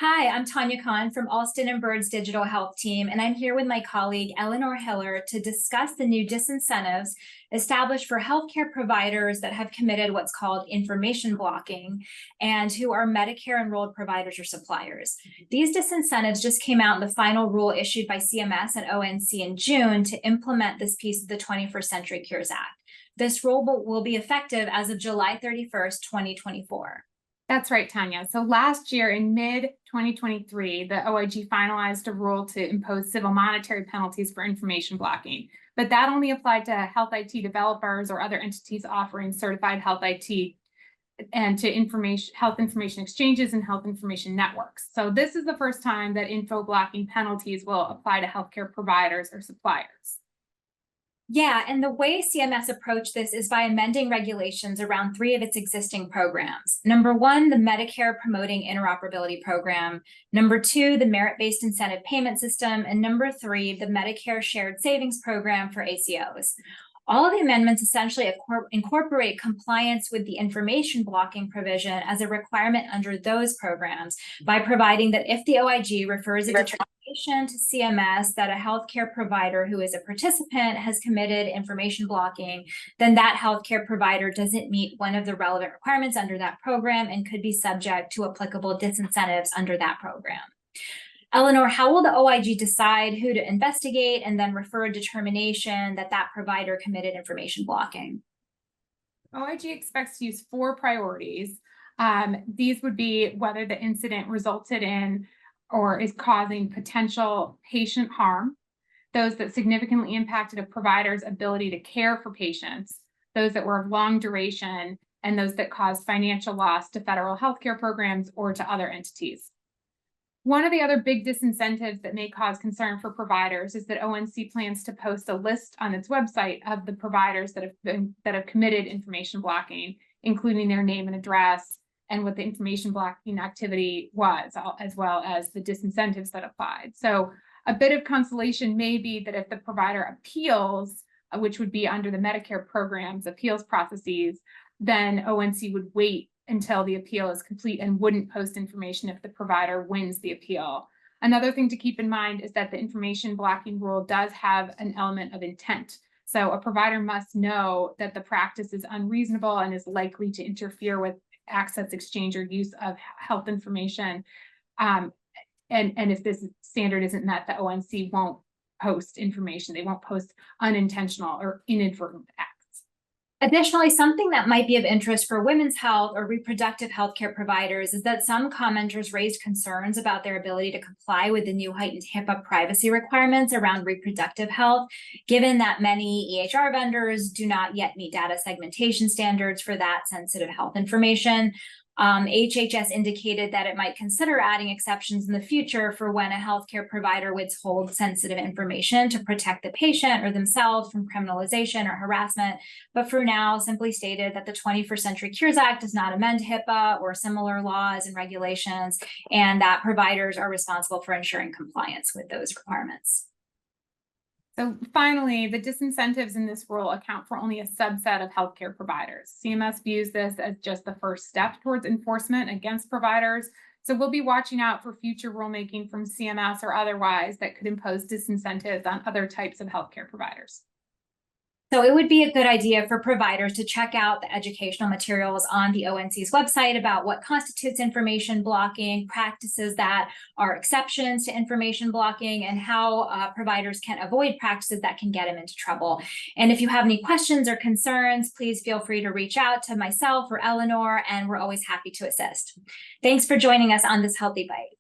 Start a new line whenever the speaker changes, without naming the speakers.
Hi, I'm Tanya Khan from Alston and Bird's Digital Health Team, and I'm here with my colleague Eleanor Hiller to discuss the new disincentives established for healthcare providers that have committed what's called information blocking and who are Medicare enrolled providers or suppliers. These disincentives just came out in the final rule issued by CMS and ONC in June to implement this piece of the 21st Century Cures Act. This rule will be effective as of July 31st, 2024.
That's right, Tanya. So last year in mid-2023, the OIG finalized a rule to impose civil monetary penalties for information blocking, but that only applied to health IT developers or other entities offering certified health IT and to health information exchanges and health information networks. So this is the first time that info blocking penalties will apply to healthcare providers or suppliers.
Yeah, and the way CMS approached this is by amending regulations around three of its existing programs. Number one, the Medicare Promoting Interoperability Program. Number two, the Merit-Based Incentive Payment System. And number three, the Medicare Shared Savings Program for ACOs. All of the amendments essentially incorporate compliance with the information blocking provision as a requirement under those programs by providing that if the OIG refers a determination to CMS that a healthcare provider who is a participant has committed information blocking, then that healthcare provider doesn't meet one of the relevant requirements under that program and could be subject to applicable disincentives under that program. Eleanor, how will the OIG decide who to investigate and then refer a determination that that provider committed information blocking?
OIG expects to use four priorities. These would be whether the incident resulted in or is causing potential patient harm, those that significantly impacted a provider's ability to care for patients, those that were of long duration, and those that caused financial loss to federal healthcare programs or to other entities. One of the other big disincentives that may cause concern for providers is that ONC plans to post a list on its website of the providers that have committed information blocking, including their name and address and what the information blocking activity was, as well as the disincentives that applied. So a bit of consolation may be that if the provider appeals, which would be under the Medicare program's appeals processes, then ONC would wait until the appeal is complete and wouldn't post information if the provider wins the appeal. Another thing to keep in mind is that the information blocking rule does have an element of intent. So a provider must know that the practice is unreasonable and is likely to interfere with access, exchange, or use of health information. And if this standard isn't met, the ONC won't post information. They won't post unintentional or inadvertent acts.
Additionally, something that might be of interest for women's health or reproductive healthcare providers is that some commenters raised concerns about their ability to comply with the new heightened HIPAA privacy requirements around reproductive health, given that many EHR vendors do not yet meet data segmentation standards for that sensitive health information. HHS indicated that it might consider adding exceptions in the future for when a healthcare provider withholds sensitive information to protect the patient or themselves from criminalization or harassment, but for now simply stated that the 21st Century Cures Act does not amend HIPAA or similar laws and regulations, and that providers are responsible for ensuring compliance with those requirements.
So finally, the disincentives in this rule account for only a subset of healthcare providers. CMS views this as just the first step towards enforcement against providers. So we'll be watching out for future rulemaking from CMS or otherwise that could impose disincentives on other types of healthcare providers.
So it would be a good idea for providers to check out the educational materials on the ONC's website about what constitutes information blocking, practices that are exceptions to information blocking, and how providers can avoid practices that can get them into trouble. And if you have any questions or concerns, please feel free to reach out to myself or Eleanor, and we're always happy to assist. Thanks for joining us on this Healthy Bite.